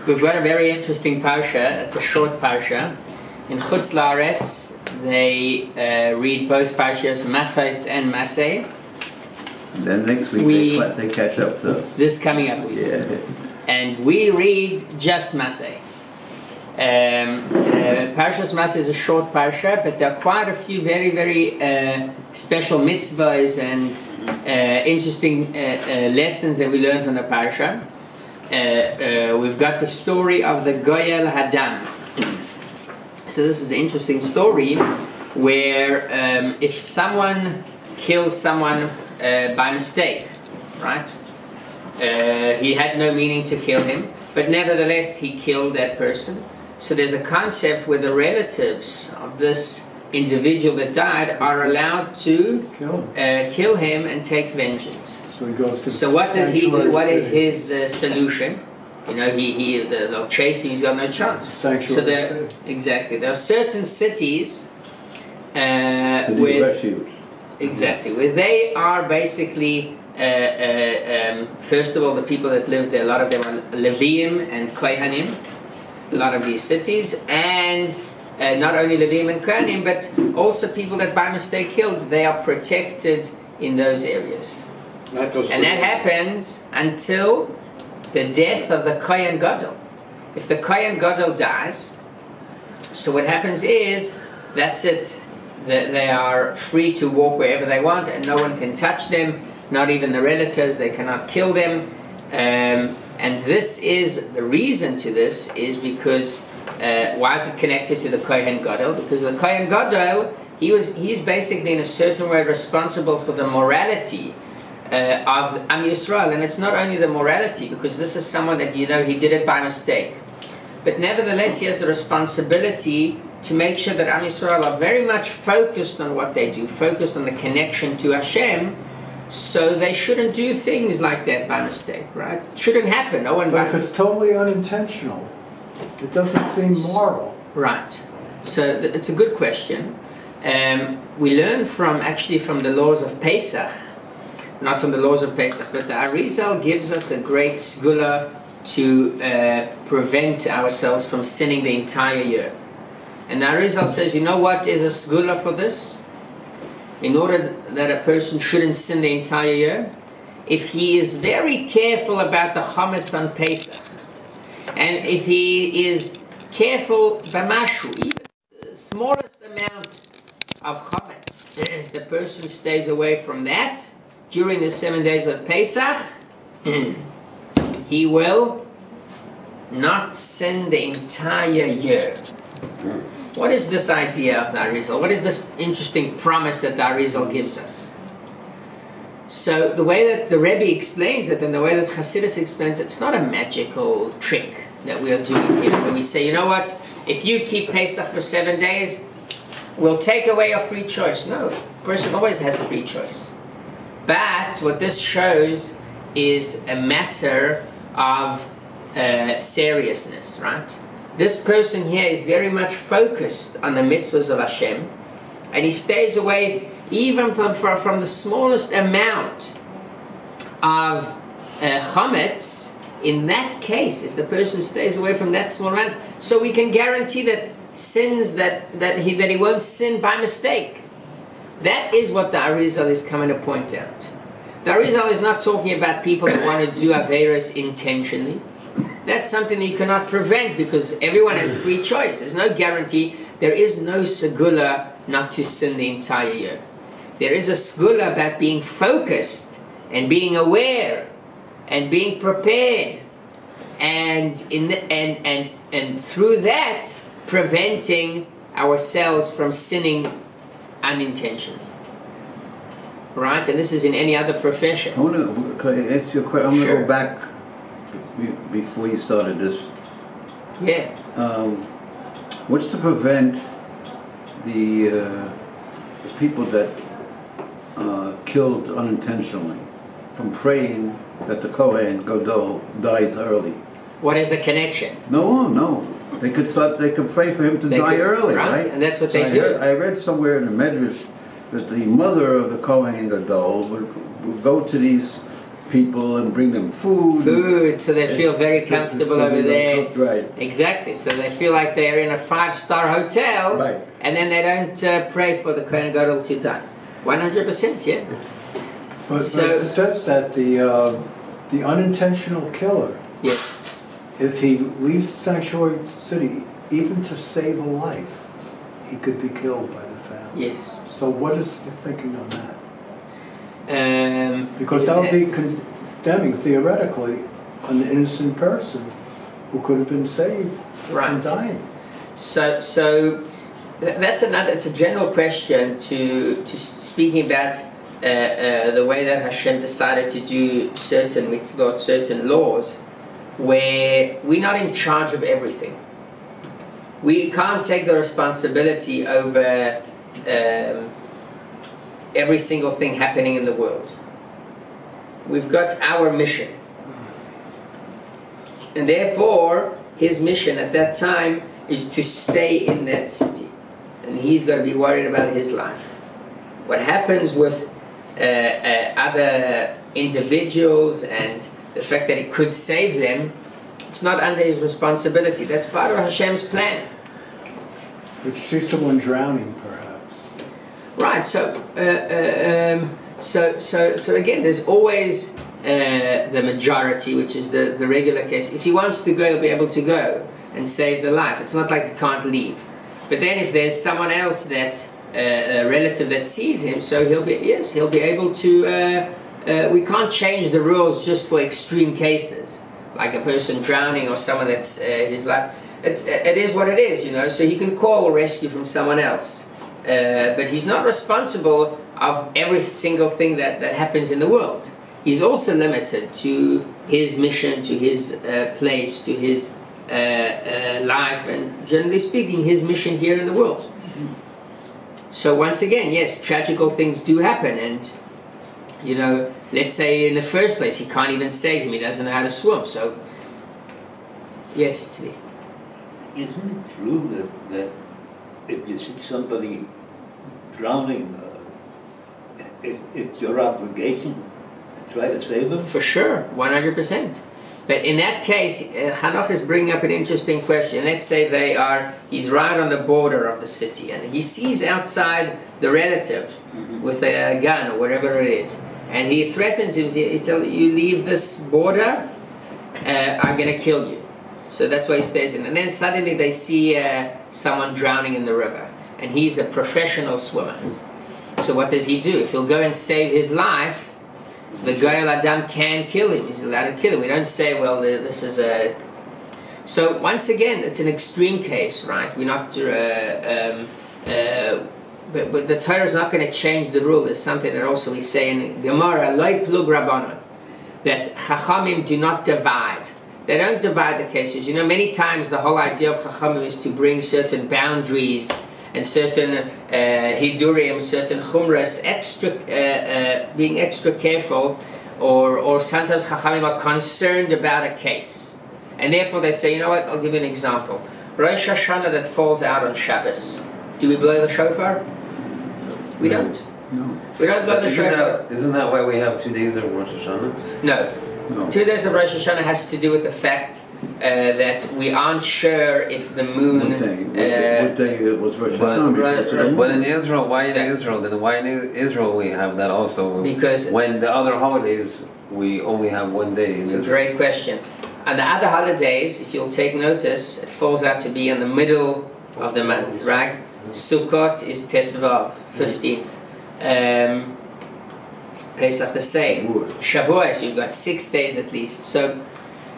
we've got a very interesting Parasha. It's a short Parasha. In Chutz La'aretz, they read both Parashas Masei and Masei. And then next week they catch up to us. This coming up week. Yeah. And we read just Masei. Parashas Masei is a short parasha, but there are quite a few very, very special mitzvahs and interesting lessons that we learned from the parasha. We've got the story of the Goyel Hadam. So this is an interesting story where if someone kills someone by mistake, right? He had no meaning to kill him, but nevertheless he killed that person. So there's a concept where the relatives of this individual that died are allowed to kill him and take vengeance. So he goes to. So what does he do? What is his solution? You know, they'll chase him. He's got no chance. Sanctuary. Exactly. There are certain cities City Refuge. Exactly, where they are basically. First of all, the people that live there, a lot of them are Leviim and Kohanim. A lot of these cities, and not only Leviim and Kohanim, but also people that by mistake killed, they are protected in those areas. And that happens until the death of the Kohen Gadol. If the Kohen Gadol dies, so what happens is, that's it. They are free to walk wherever they want, and no one can touch them, not even the relatives. They cannot kill them. And this is the reason to this is because why is it connected to the Kohen Gadol? Because the Kohen Gadol, he's basically in a certain way responsible for the morality of Am Yisrael, and it's not only the morality, because this is someone that he did it by mistake, but nevertheless he has the responsibility to make sure that Am Yisrael are very much focused on what they do, focused on the connection to Hashem. So they shouldn't do things like that by mistake, right? It shouldn't happen. No one. But if it's totally unintentional, it doesn't seem moral. Right. So it's a good question. We learn from the laws of Pesach, not from the laws of Pesach, but the Arizal gives us a great segula to prevent ourselves from sinning the entire year. And the Arizal says, you know what is a segula for this? In order that a person shouldn't sin the entire year, if he is very careful about the chametz on Pesach, and if he is careful b'mashu, even the smallest amount of chametz, if the person stays away from that during the 7 days of Pesach, he will not sin the entire year. What is this idea of the Arizal? What is this interesting promise that the Arizal gives us? So the way that the Rebbe explains it and the way that Hasidus explains it, it's not a magical trick that we are doing here. Where we say, you know what, if you keep Pesach for 7 days, we'll take away your free choice. No, a person always has a free choice. But what this shows is a matter of seriousness, right? This person here is very much focused on the mitzvahs of Hashem, and he stays away even from the smallest amount of chametz. In that case, if the person stays away from that small amount, so we can guarantee that sins that he won't sin by mistake. That is what the Arizal is coming to point out. The Arizal is not talking about people that want to do Averos intentionally. That's something that you cannot prevent because everyone has free choice. There's no guarantee. There is no segula not to sin the entire year. There is a segula about being focused and being aware and being prepared, and through that preventing ourselves from sinning unintentionally. Right? And this is in any other profession. Can I ask you a question? I'm going to go back before you started this. Yeah. What's to prevent the people that killed unintentionally from praying that the Kohen Gadol dies early? What is the connection? No. They could pray for him to die early, right? And that's what they do. I read somewhere in the Midrash that the mother of the Kohen Gadol would go to these people and bring them food. So they feel very comfortable over there. Right. Exactly. So they feel like they're in a 5-star hotel, Right. and then they don't pray for the Kohen Gadol to die. 100%, yeah. But it says that the unintentional killer, yes, if he leaves the sanctuary city, even to save a life, he could be killed by the family. yes. So what is the thinking on that? Because that that would be condemning, theoretically, an innocent person who could have been saved from dying. So that's another. It's a general question to speaking about the way that Hashem decided to do certain mitzvot, certain laws, where we're not in charge of everything. We can't take the responsibility over every single thing happening in the world. We've got our mission. And therefore, his mission at that time is to stay in that city. And he's got to be worried about his life. What happens with other individuals and the fact that he could save them, it's not under his responsibility. That's part of Hashem's plan. But see someone drowning, perhaps. Right. So again, there's always the majority, which is the regular case. If he wants to go, he'll be able to go and save the life. It's not like he can't leave. But then, if there's someone else that a relative that sees him, so he'll be able to. We can't change the rules just for extreme cases, like a person drowning or someone that's his life. It is what it is, you know. So he can call rescue from someone else, but he's not responsible of every single thing that happens in the world. He's also limited to his mission, to his place, to his life, and generally speaking, his mission here in the world. So once again, yes, tragical things do happen, and you know, let's say in the first place he can't even save him; he doesn't know how to swim. So yes, Tzvi. Isn't it true that if you see somebody drowning, it's your obligation to try to save them? For sure, 100%. But in that case, Hanoch is bringing up an interesting question. Let's say he's right on the border of the city, and he sees outside the relative with a gun or whatever it is, and he threatens him. He tells you leave this border, I'm going to kill you. So that's why he stays in. And then suddenly they see someone drowning in the river, and he's a professional swimmer. So what does he do? If he'll go and save his life, the Goyal Adam can kill him. He's allowed to kill him. We don't say, well, this is a... So once again, it's an extreme case, right? We're not... but the Torah is not going to change the rule. There's something that also we say in Gemara, Loi plug rabbanon, that Chachamim do not divide. They don't divide the cases. You know, many times the whole idea of Chachamim is to bring certain boundaries and certain hidurim, certain chumras, being extra careful, or sometimes Chachamim are concerned about a case, and therefore they say, you know what? I'll give you an example. Rosh Hashanah that falls out on Shabbos, do we blow the shofar? We don't. No. We don't blow the shofar. Isn't that why we have 2 days of Rosh Hashanah? No. 2 days of Rosh Hashanah has to do with the fact that we aren't sure if the moon... What day was Rosh Hashanah? But in Israel, why in Israel? Then why in Israel we have that also? Because when the other holidays, we only have 1 day in It's Israel. a great question. And the other holidays, if you'll take notice, it falls out to be in the middle of the month, right? Sukkot is Tesvav, 15th. Pesach the same. Shavuos, you've got 6 days at least. So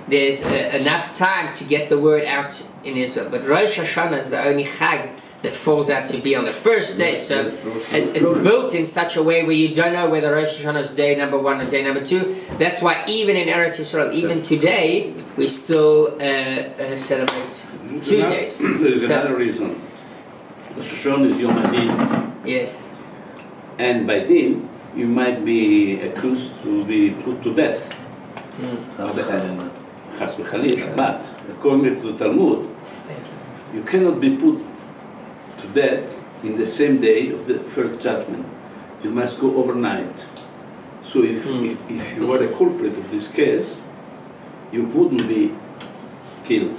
there's enough time to get the word out in Israel. But Rosh Hashanah is the only Chag that falls out to be on the first day. So it's built in such a way where you don't know whether Rosh Hashanah is day number 1 or day number 2. That's why even in Eretz Yisrael, even today, we still celebrate 2 days. There is another reason. Rosh Hashanah is Yom Adin. Yes. And by Din, you might be accused to be put to death. Chas v'chalila. But according to the Talmud, you cannot be put to death in the same day of the first judgment. You must go overnight. So if you were a culprit of this case, you wouldn't be killed.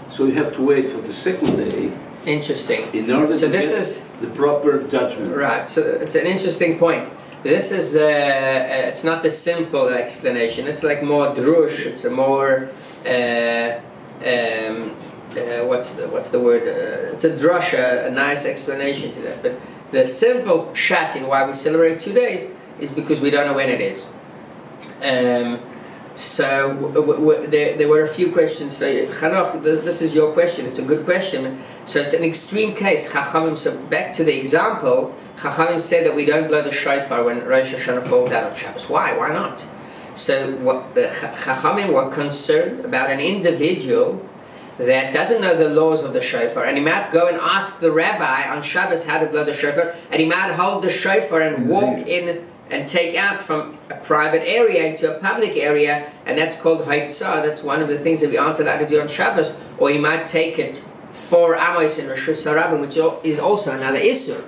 So you have to wait for the second day. Interesting. In order So to this get is the proper judgment. right. So it's an interesting point. This is it's not the simple explanation. It's like more drush. It's a more what's the word? It's a drush, a nice explanation to that. But the simple pshat in why we celebrate 2 days is because we don't know when it is. So there were a few questions. So Hanoch, this is your question. It's a good question. So it's an extreme case. Chachamim. So back to the example. Chachamim said that we don't blow the shofar when Rosh Hashanah falls out on Shabbos. Why? Why not? So what the Chachamim were concerned about an individual that doesn't know the laws of the shofar, and he might go and ask the rabbi on Shabbos how to blow the shofar, and he might hold the shofar and walk in and take out from a private area into a public area, and that's called haitzah. That's one of the things that we aren't allowed to do on Shabbos. Or he might take it 4 amos in Rosh Hashanah, which is also another issur.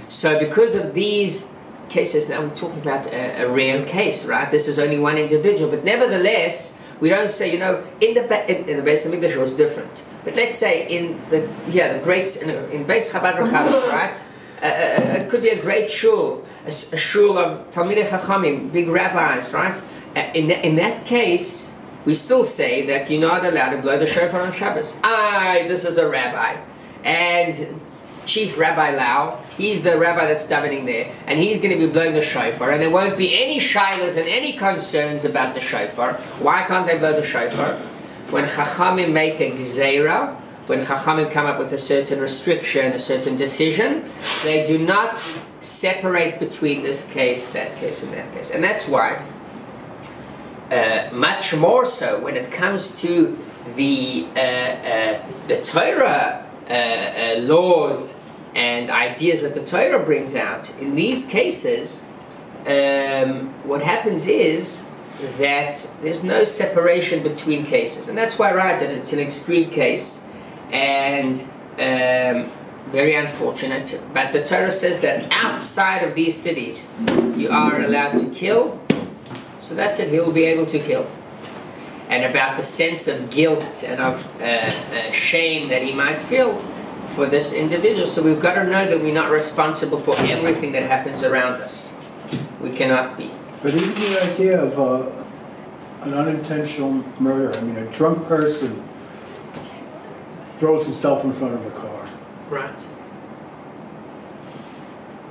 So because of these cases, now we're talking about a rare case, right? This is only one individual, but nevertheless, we don't say, in the Beis Hamikdash it was different. But let's say in the great in Beis Chabad Rechavia, right? It could be a great shul, a shul of Talmidei Chachamim, big rabbis, right? In that case, we still say that you're not allowed to blow the shofar on Shabbos. This is a rabbi, and Chief Rabbi Lau, he's the rabbi that's davening there, and he's going to be blowing the shofar, and there won't be any shilas and any concerns about the shofar. Why can't they blow the shofar? When Chachamim make a gzeira, when Chachamim come up with a certain restriction, a certain decision, they do not separate between this case, that case, and that case. And that's why, much more so when it comes to the Torah laws and ideas that the Torah brings out, in these cases, what happens is that there's no separation between cases. And that's why, right, that it's an extreme case, and very unfortunate. But the Torah says that outside of these cities, you are allowed to kill. So that's it, he will be able to kill. And about the sense of guilt and of shame that he might feel for this individual. So we've got to know that we're not responsible for everything that happens around us. We cannot be. But even the idea of an unintentional murder, I mean, a drunk person throws himself in front of a car. Right.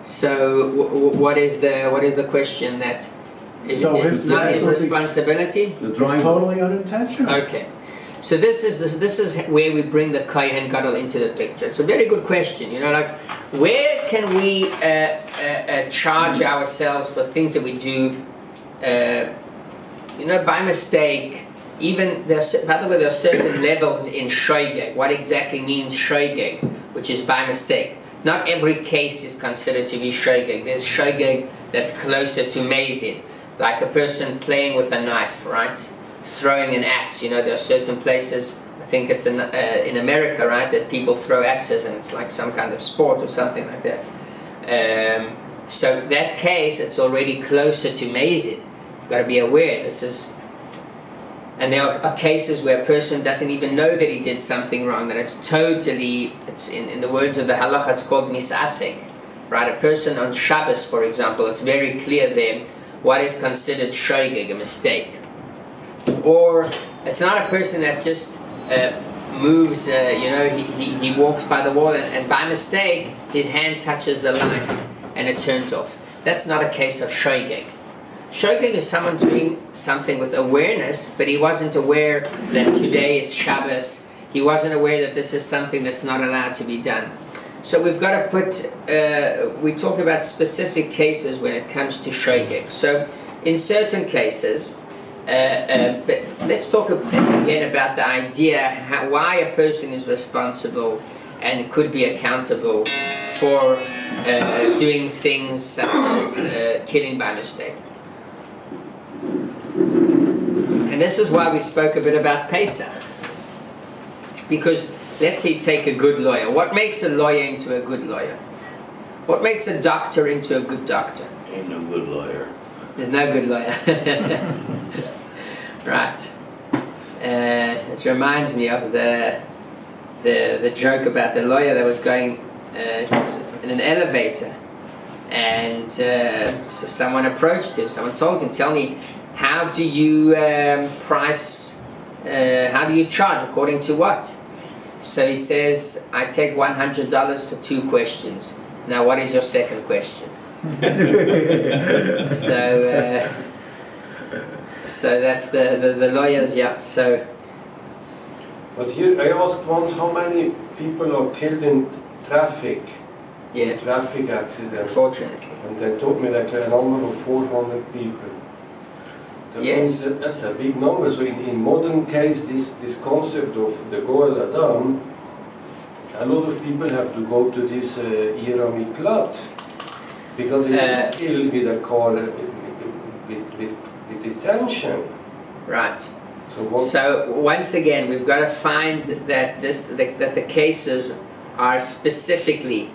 So what is the question that is not his responsibility? It's totally unintentional. Okay. So this is where we bring the Kohen Gadol into the picture. It's a very good question. Like where can we charge ourselves for things that we do, by mistake? Even by the way, there are certain levels in shoygeg. What exactly means shoygeg, which is by mistake? Not every case is considered to be shoygeg. There's shoygeg that's closer to mazin, like a person playing with a knife, right? Throwing an axe. There are certain places, I think it's in America, right, that people throw axes and it's like some kind of sport or something like that. So that case, it's already closer to mazin. You've got to be aware. And there are cases where a person doesn't even know that he did something wrong, that it's in the words of the halacha, it's called misasek, right? A person on Shabbos, for example, it's very clear there what is considered shoygeg, a mistake. Or it's not a person that just moves, he walks by the wall and by mistake his hand touches the light and it turns off. That's not a case of shoygeg. Shoygeg is someone doing something with awareness, but he wasn't aware that today is Shabbos. He wasn't aware that this is something that's not allowed to be done. So we've got to we talk about specific cases when it comes to shoygeg. So in certain cases, but let's talk again about the idea why a person is responsible and could be accountable for doing things such as killing by mistake. And this is why we spoke a bit about Pesach. Because let's say take a good lawyer. What makes a lawyer into a good lawyer? What makes a doctor into a good doctor? Ain't no good lawyer. There's no good lawyer. Right. It reminds me of the joke about the lawyer that was going in an elevator, and so someone approached him. Someone told him, "Tell me, how do you price? How do you charge? According to what?" So he says, "I take $100 for 2 questions. Now, what is your second question?" So that's the lawyers, yeah. So. But here I asked once how many people are killed in traffic. Yeah. Traffic accidents. Unfortunately. And they told me like a number of 400 people. That means that's a big number. So in modern case, this concept of the Goel Adam, a lot of people have to go to this Ira Miklat because they get killed with a car with detention. Right. So once again, we've got to find that that the cases are specifically.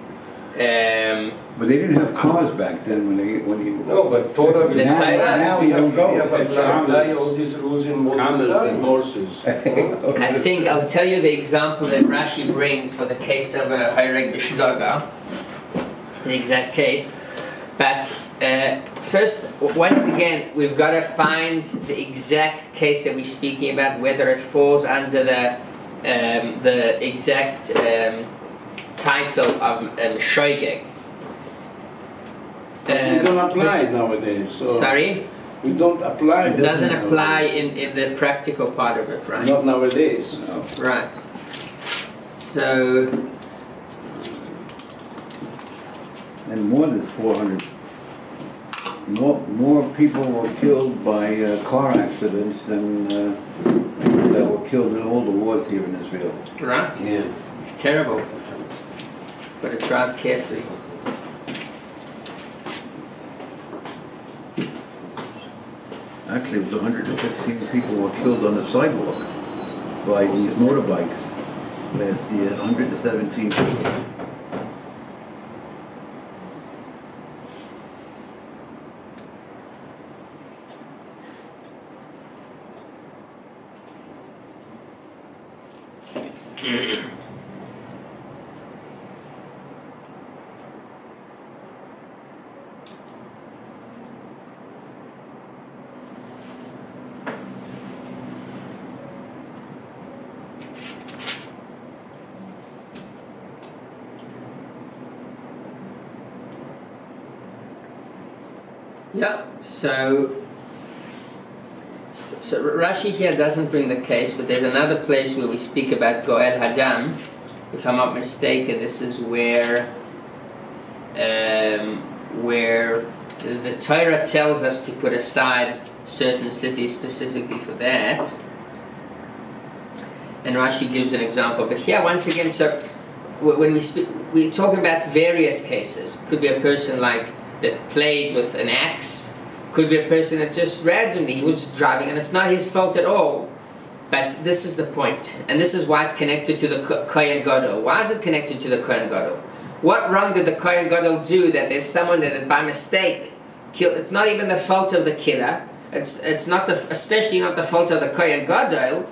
But they didn't have cars back then when you. No, but Torah. Now we don't go. We have apply all these rules in modern Camels times. and horses. I think I'll tell you the example that Rashi brings for the case of a Hayreg B'Shgaga, the exact case. But first, once again, we've got to find the exact case that we're speaking about, whether it falls under the exact title of Shoigeg. We don't apply it nowadays. So sorry? We don't apply it. It doesn't apply in the practical part of it, right? Not nowadays. No. Right. So. And more than 400. More people were killed by car accidents than that were killed in all the wars here in Israel. Right. Yeah. It's terrible. Got to drive carefully. Actually, it was 115 people were killed on the sidewalk by these motorbikes last year. 117 people. Yeah, so Rashi here doesn't bring the case, but there's another place where we speak about Goel Hadam. If I'm not mistaken, this is where the Torah tells us to put aside certain cities specifically for that. And Rashi gives an example. But here, once again, so when we're talking about various cases. Could be a person like that played with an axe. Could be a person that just randomly, he was driving and it's not his fault at all. But this is the point. And this is why it's connected to the Kohen Gadol. Why is it connected to the Kohen Gadol? What wrong did the Kohen Gadol do that there's someone that by mistake killed? It's not even the fault of the killer. It's not especially not the fault of the Kohen Gadol.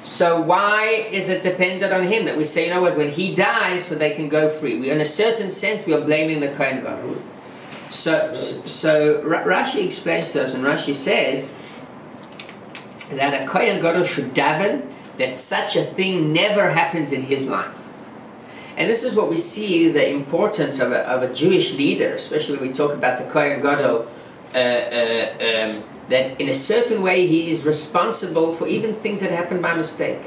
So why is it dependent on him that we say, you know what, when he dies, so they can go free? In a certain sense, we are blaming the Kohen Gadol. So Rashi explains to us, and Rashi says that a Kohen Gadol should daven that such a thing never happens in his life. And this is what we see the importance of a Jewish leader, especially when we talk about the Kohen Gadol, that in a certain way he is responsible for even things that happen by mistake.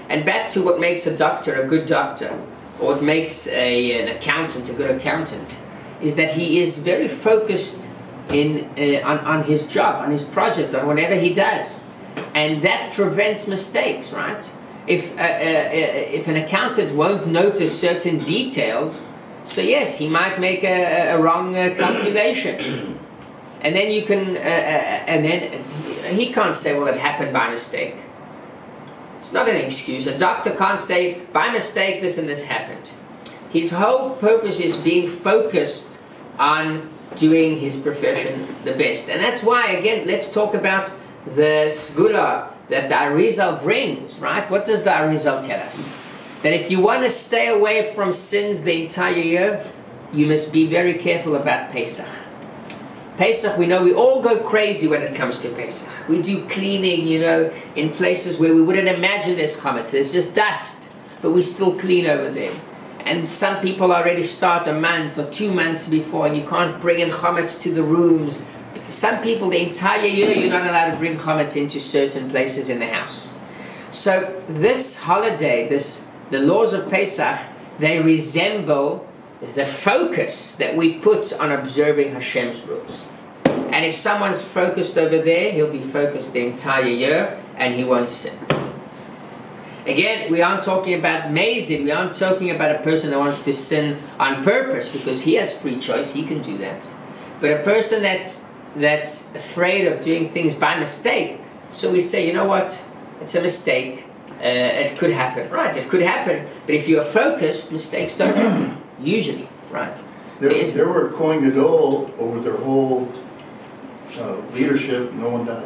And back to what makes a doctor a good doctor, or what makes an accountant a good accountant, is that he is very focused on his job, on his project, on whatever he does. And that prevents mistakes, right? If an accountant won't notice certain details, so yes, he might make a wrong calculation. And then you can, and then he can't say, well, it happened by mistake. It's not an excuse. A doctor can't say, by mistake, this and this happened. His whole purpose is being focused on doing his profession the best. And that's why, again, let's talk about the Sgula that the Arizal brings, right? What does the Arizal tell us? That if you want to stay away from sins the entire year, you must be very careful about Pesach. Pesach, we know we all go crazy when it comes to Pesach. We do cleaning, in places where we wouldn't imagine there's chametz. There's just dust, but we still clean over there. And some people already start a month or 2 months before, and you can't bring in chametz to the rooms. Some people, the entire year, you're not allowed to bring chametz into certain places in the house. So this holiday, the laws of Pesach, they resemble the focus that we put on observing Hashem's rules. And if someone's focused over there, he'll be focused the entire year, and he won't sin. Again, we aren't talking about mazid. We aren't talking about a person that wants to sin on purpose, because he has free choice. He can do that. But a person that's afraid of doing things by mistake, so we say, you know what? It's a mistake. It could happen, right? It could happen. But if you're focused, mistakes don't happen. Usually, right? There were Kohen Gadol over their whole leadership. No one died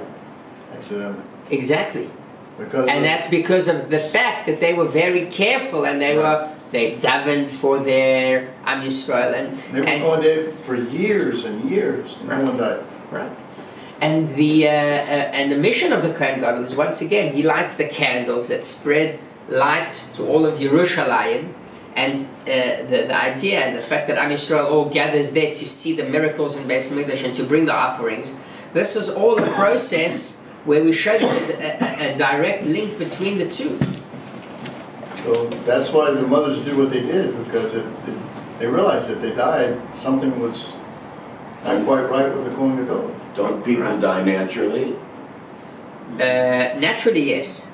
accidentally. Exactly. That's because of the fact that they were very careful, and they davened for their Am Yisrael, and they were going there for years and years. And no one died. Right. And the mission of the Kohen Gadol is, once again, he lights the candles that spread light to all of Yerushalayim. And the idea and the fact that Am Yisrael all gathers there to see the miracles in Beis Mikdash and to bring the offerings, this is all a process where we show a direct link between the two. So that's why the mothers did what they did, because they realized if they died, something was not quite right with the Kohen Gadol. Don't people die naturally? Naturally, yes.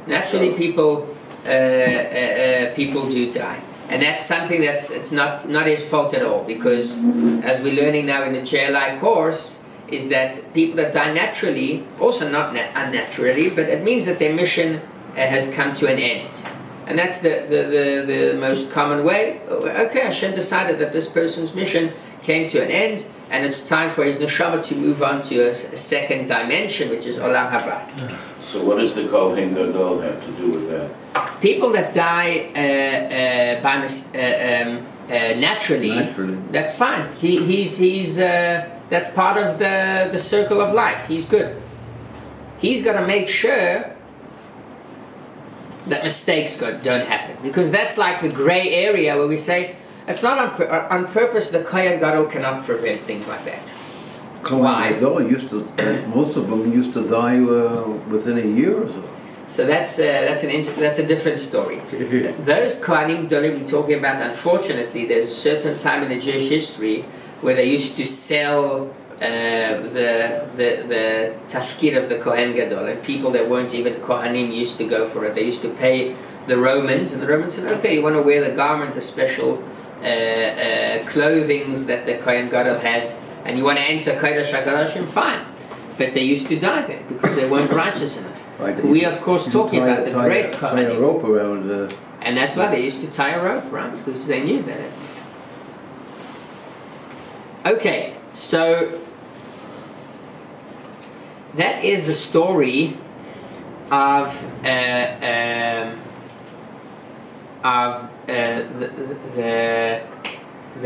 Naturally, people do die. And that's something it's not his fault at all, because as we're learning now in the JLI course, is that people that die naturally, also not unnaturally, but it means that their mission has come to an end. And that's the most common way. Okay, Hashem decided that this person's mission came to an end, and it's time for his neshama to move on to a second dimension, which is Olam Haba. So what does the Kohen Gadol have to do with that? People that die naturally, that's fine. He's that's part of the circle of life. He's good. He's got to make sure that mistakes don't happen, because that's like the gray area where we say it's not on purpose. The Kohen Gadol cannot prevent things like that. Why? Most of them used to die within a year or so. So that's a different story. Those Kohanim Gedolim we're talking about, unfortunately, there's a certain time in the Jewish history where they used to sell the tafkid of the Kohen Gadol, and people that weren't even Kohanim used to go for it. They used to pay the Romans, and the Romans said, okay, you want to wear the garment, the special clothings that the Kohen Gadol has, and you want to enter Kodesh HaKodashim, fine. But they used to die there because they weren't righteous enough. Right. We, of course, talking about the great Kohanim. Tie a rope around. And that's why they used to tie a rope, right? Because they knew that it's... Okay, so that is the story of the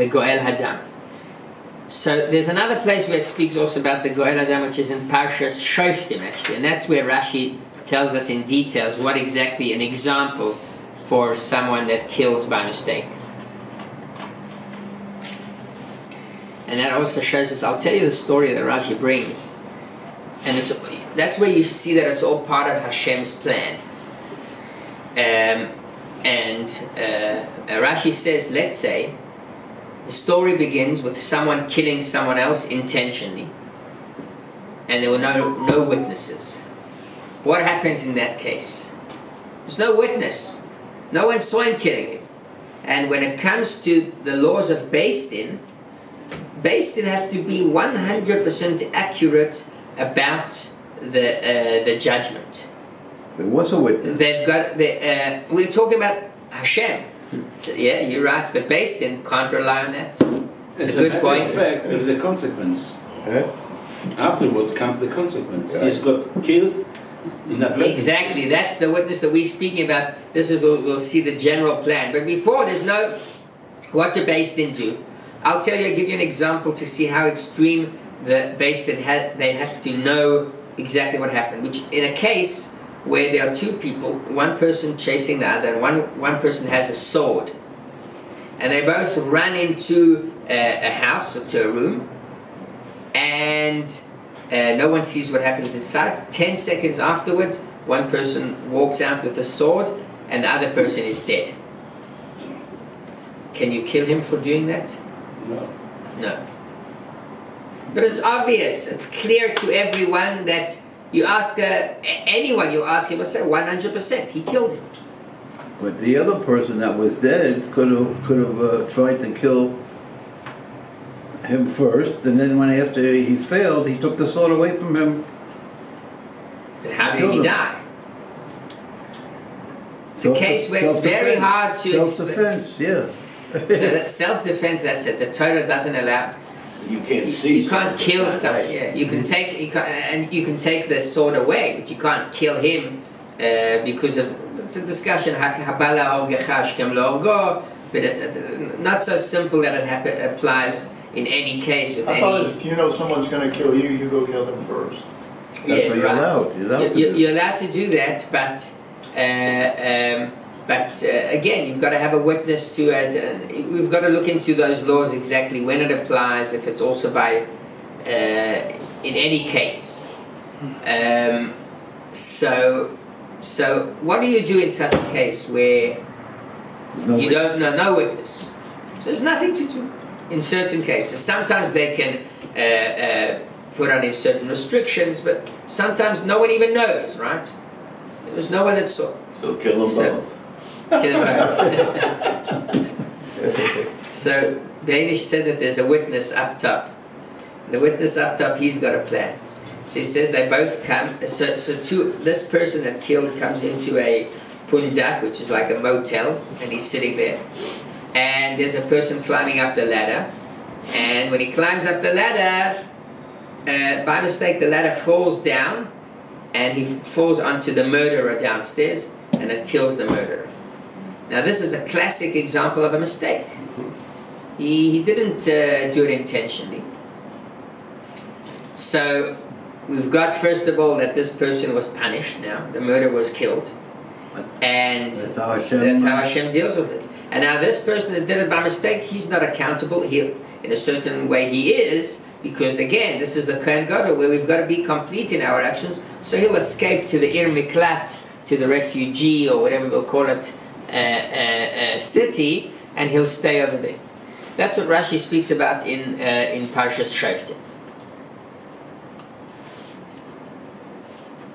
Goel Hadam. So there's another place where it speaks also about the Goel Hadam, which is in Parshas Shoftim, actually, and that's where Rashi tells us in details what exactly an example for someone that kills by mistake. And that also shows us, I'll tell you the story that Rashi brings, and that's where you see that it's all part of Hashem's plan. Rashi says, let's say the story begins with someone killing someone else intentionally, and there were no witnesses. What happens in that case? There's no witness. No one saw him killing him. And when it comes to the laws of Beis Din have to be 100% accurate about the judgment. There was a witness. They've got we're talking about Hashem. Yeah, you're right, but Beis Din can't rely on that. It's a good point. In fact, there is a consequence. Afterwards comes the consequence. He's got killed. Exactly, that's the witness that we're speaking about. This is we'll see the general plan. But before, there's no what the Beis Din do. I'll tell you, I'll give you an example to see how extreme the Beis Din they have to know exactly what happened. Which in a case where there are two people, one person chasing the other, and one person has a sword, and they both run into a house or to a room, and no one sees what happens inside. 10 seconds afterwards, one person walks out with a sword and the other person is dead. Can you kill him for doing that? No. But it's obvious, it's clear to everyone that you ask anyone, you ask him, will say 100%, he killed him. But the other person that was dead could have tried to kill him first, and then after he failed, he took the sword away from him. Then how did he die? It's a case where it's very hard to self-defense, yeah. So self-defense, that's it. The Torah doesn't allow. You can't see. You can't kill someone. Yeah. You can take the sword away, but you can't kill him because of. It's a discussion. But not so simple that it applies in any case with I thought if you know someone's going to kill you, you go kill them first. That's what you're allowed. You're allowed to do that, but again, you've got to have a witness to it. We've got to look into those laws exactly when it applies. If it's also by in any case. So what do you do in such a case where you don't know no witness? So there's nothing to do. In certain cases, sometimes they can put on him certain restrictions, but sometimes no one even knows, right? There was no one that saw. So kill them both. Kill them both. So Beinish said that there's a witness up top. The witness up top, he's got a plan. So he says they both come. This person that killed comes into a pundak, which is like a motel, and he's sitting there. And there's a person climbing up the ladder, and when he climbs up the ladder, by mistake the ladder falls down, and he falls onto the murderer downstairs, and it kills the murderer. Now this is a classic example of a mistake. He didn't do it intentionally. So we've got, first of all, that this person was punished. Now the murderer was killed, and that's how Hashem deals with it. And now this person that did it by mistake, he's not accountable. In a certain way he is, because again, this is the Kohen Gadol, where we've got to be complete in our actions. So he'll escape to the Ir Miklat, to the refugee, or whatever we'll call it, city, and he'll stay over there. That's what Rashi speaks about in Parasha Masei.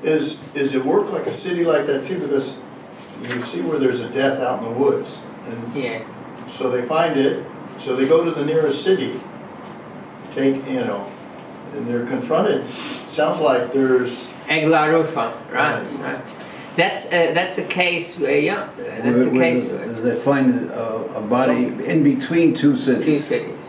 Is it work like a city like that too? Because you see where there's a death out in the woods. And yeah. So they find it, so they go to the nearest city, and they're confronted. Sounds like there's Egla Rufa, right. That's a case where, they find a body in between two cities.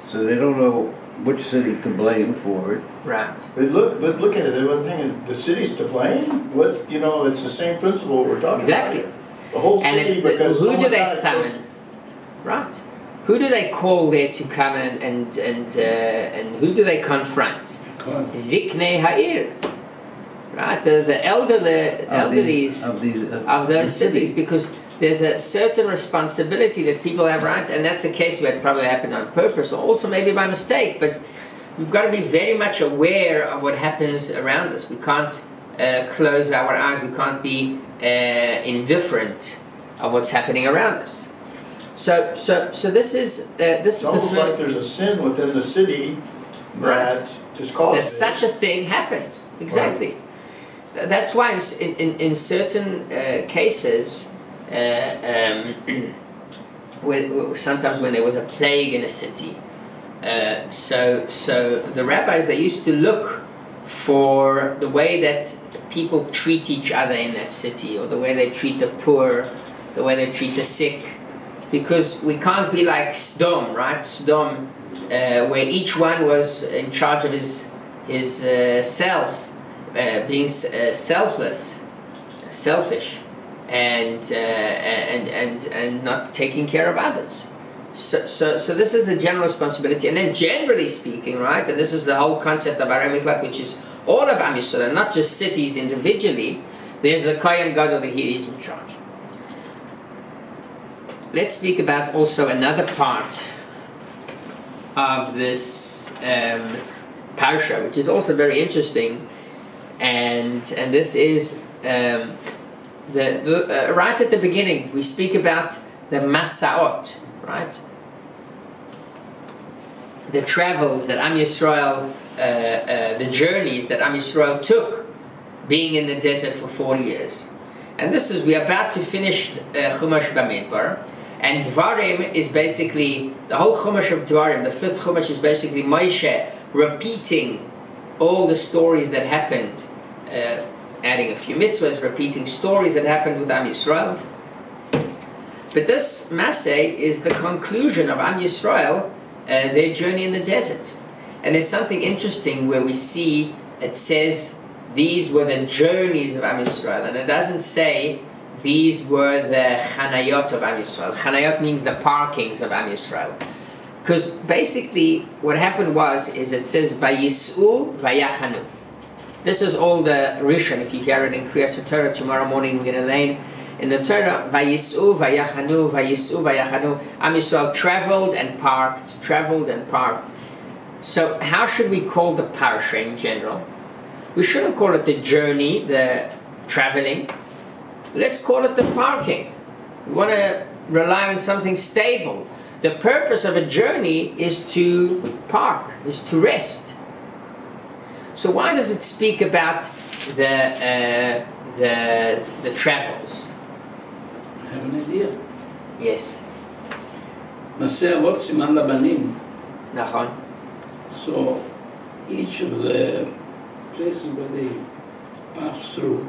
So they don't know which city to blame for it. Right. But look at it. They were thinking the city's to blame. It's the same principle we're talking about. Exactly. The whole city, because who do they summon? Right. Who do they call there to come and who do they confront? Ziknei Ha'ir. Right, the elderlies of those cities, because there's a certain responsibility that people have, right? And that's a case where it probably happened on purpose, or also maybe by mistake. But we've got to be very much aware of what happens around us. We can't close our eyes. We can't be indifferent of what's happening around us. So this is it's almost like there's a sin within the city that is caused that such a thing happened. Exactly. Right. That's why in certain cases, sometimes when there was a plague in a city, so the rabbis, they used to look for the way that people treat each other in that city, or the way they treat the poor, the way they treat the sick. because we can't be like Sodom, right? Sodom, where each one was in charge of his self, being selfish, and not taking care of others. So this is the general responsibility, and then generally speaking, right? And this is the whole concept of Arei Miklat, which is all of Am Yisrael, not just cities individually. There's the Kohen Gadol that he is in charge. Let's speak about also another part of this Parsha, which is also very interesting, and this is right at the beginning we speak about the Masaot, right? The travels that Am Yisrael, the journeys that Am Yisrael took, being in the desert for 40 years. And this is, we are about to finish Chumash Bamidbar, and Dvarim is basically, the whole Chumash of Dvarim, the 5th Chumash is basically Moshe repeating all the stories that happened, adding a few mitzvahs, repeating stories that happened with Am Yisrael. But this Masei is the conclusion of Am Yisrael, their journey in the desert. And there's something interesting where we see, it says, these were the journeys of Am Yisrael, and it doesn't say these were the chanayot of Am Yisrael. Chanayot means the parkings of Am Yisrael. Because basically what happened is it says Vayis'u Vayachanu. This is all the Rishon. If you hear it in Kriyas Torah tomorrow morning, we're going to learn in the Torah, Vayis'u Vayachanu, Vayis'u Vayachanu. Am Yisrael traveled and parked. So how should we call the Parsha in general? We shouldn't call it the journey, the traveling. Let's call it the parking. We want to rely on something stable. The purpose of a journey is to park, is to rest. So why does it speak about the travels? I have an idea. Yes. Masei Avot Siman Labanim. Nachon. So each of the places where they pass through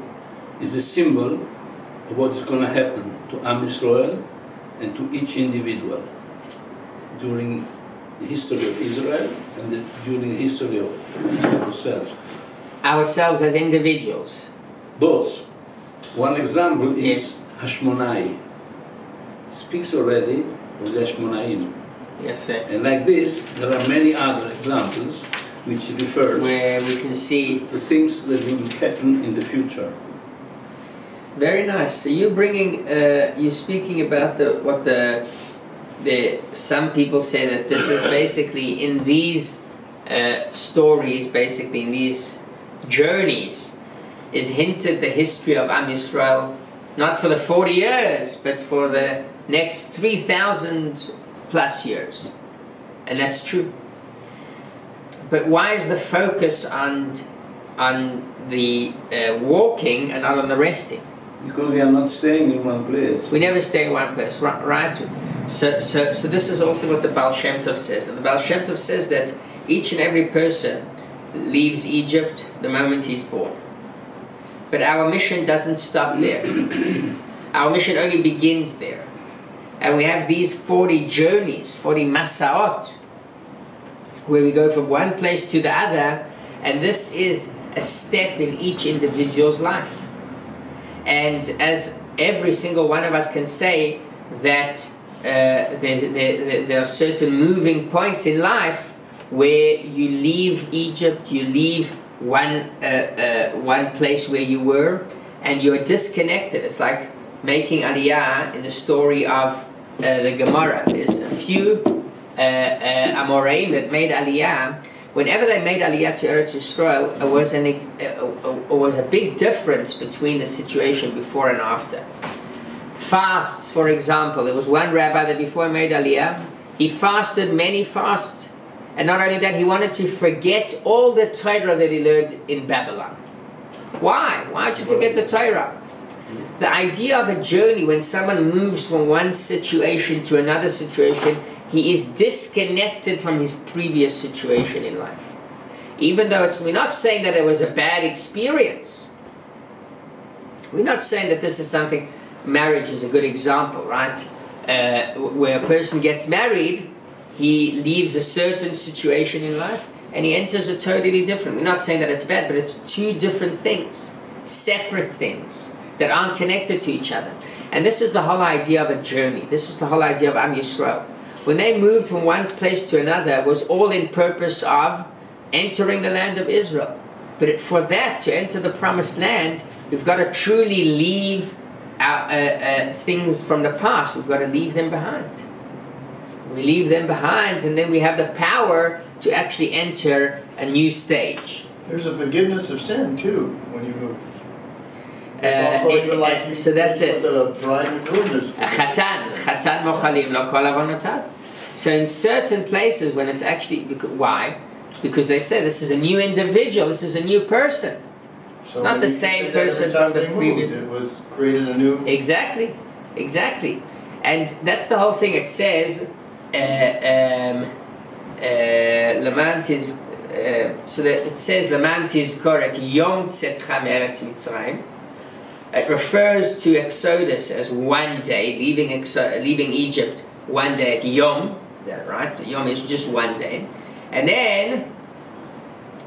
is a symbol of what is going to happen to Am Yisrael and to each individual during the history of Israel and during the history of ourselves. Ourselves as individuals. Both. One example is Hashmonai. It speaks already of the Hashmonaim. Yes, and like this, there are many other examples which refers where we can see the things that will happen in the future. Very nice. So you're bringing, you're speaking about some people say that this is basically in these stories, basically in these journeys, is hinted the history of Am Yisrael, not for the 40 years, but for the next 3,000 plus years. And that's true. But why is the focus on the walking and not on the resting? Because we are not staying in one place. We never stay in one place, right? So this is also what the Baal Shem Tov says. And the Baal Shem Tov says that each and every person leaves Egypt the moment he's born. But our mission doesn't stop there. Our mission only begins there. And we have these 40 journeys, 40 masaot, where we go from one place to the other, and this is a step in each individual's life. And as every single one of us can say that there are certain moving points in life where you leave Egypt, you leave one place where you were, and you're disconnected. It's like making aliyah in the story of the Gemara. There's a few Amoraim that made aliyah. Whenever they made aliyah to Eretz Yisrael, it was a big difference between the situation before and after. Fasts, for example, there was one rabbi that before he made aliyah, he fasted many fasts. And not only that, he wanted to forget all the Torah that he learned in Babylon. Why? Why did you forget the Torah? The idea of a journey, when someone moves from one situation to another situation, he is disconnected from his previous situation in life. Even though we're not saying that it was a bad experience. We're not saying that this is something, marriage is a good example, right? where a person gets married, he leaves a certain situation in life and he enters a totally different. We're not saying that it's bad, but it's two different things, separate things that aren't connected to each other. And this is the whole idea of a journey. This is the whole idea of Am Yisrael. When they moved from one place to another, it was all in purpose of entering the land of Israel. But for that, to enter the promised land, we've got to truly leave our, things from the past. We've got to leave them behind. We leave them behind, and then we have the power to actually enter a new stage. There's a forgiveness of sin too when you move. So that's it. Chatan. So in certain places, when it's actually, why? Because they say this is a new individual, this is a new person. So it's not the same person from the previous. It was created a new. Exactly. And that's the whole thing. It says, Lamant is. So that it says Lamant is correct. Yom Tzetcha Meretz Mitzrayim. It refers to Exodus as one day, leaving Egypt one day at Yom. That right? Yom is just one day, and then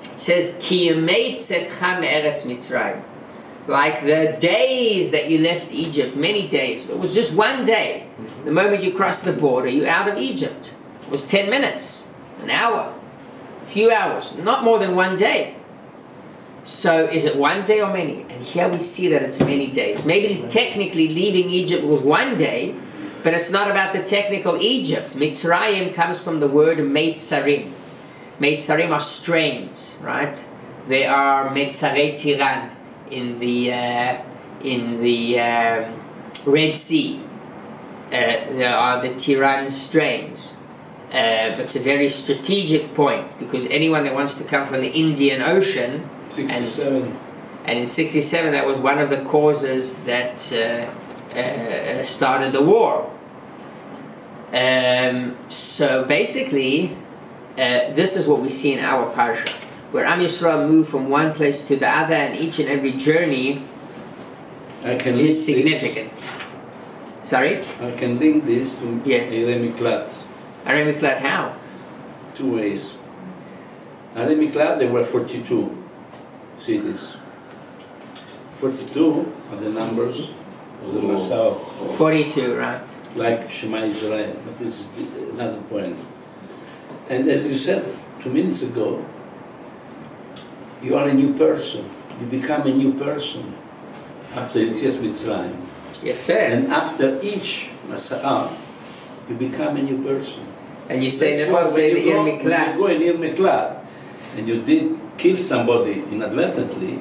it says Ki Yemei Tzetcha Meretz Mitzrayim, like the days that you left Egypt, many days. It was just one day. The moment you crossed the border, you're out of Egypt. It was 10 minutes, an hour, a few hours, not more than one day. So is it one day or many? And here we see that it's many days. Maybe technically leaving Egypt was one day, but it's not about the technical Egypt. Mitzrayim comes from the word Meitzarim. Meitzarim are strains, right? They are Meitzarei Tiran in the Red Sea. There are the Tiran strains. But it's a very strategic point, because anyone that wants to come from the Indian Ocean, 67. And in 67 that was one of the causes that started the war. So basically, this is what we see in our Parasha, where Am Yisrael moved from one place to the other, and each and every journey is significant. Sorry? I can link this to Arei Miklat. Arei Miklat, how? Two ways. Arei Miklat, there were 42 cities. 42 are the numbers of the Masao. 42, right. Like Shema Israel, but this is another point. And as you said 2 minutes ago, you are a new person. You become a new person after Yetzias Mitzrayim. And after each Masa'ah, you become a new person. And you say that also in Ir Miklat. You go in Ir Miklat, and you did kill somebody inadvertently,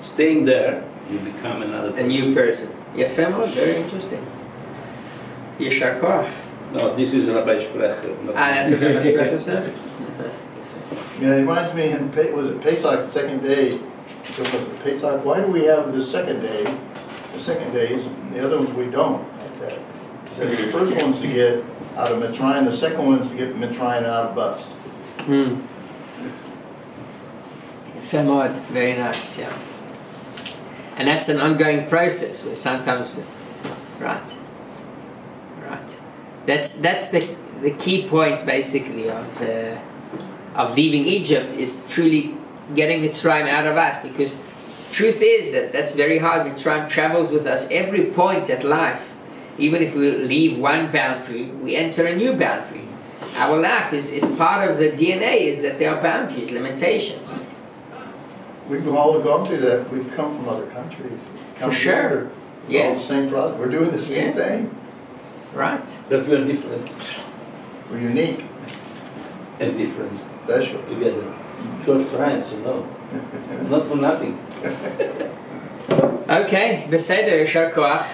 staying there, you become another person. A new person. Yefemo, very interesting. Yeshar Koach. No, this is Rabbi Sprecher. That's what Rabbi Sprecher says? Yeah, it reminds me, was it Pesach, the second day? So was it Pesach? Why do we have the second day, the second days, and the other ones we don't? Like that. So the first one's to get out of Mitzrayim, the second one's to get Mitzrayim out of bust. Femod, very nice, yeah. And that's an ongoing process where sometimes, right. That's the key point basically of leaving Egypt, is truly getting Mitzrayim out of us, because truth is that that's very hard. Mitzrayim travels with us every point at life. Even if we leave one boundary, we enter a new boundary. Our life is part of the DNA, is that there are boundaries, limitations. We've all gone through that. We've come from other countries. For sure. Yes. All the same process. We're doing the same thing. Right. But we're different. We're unique. And different. Special. Together. Short times, you know. Not for nothing. Okay. Beseder, Yeshar Koach.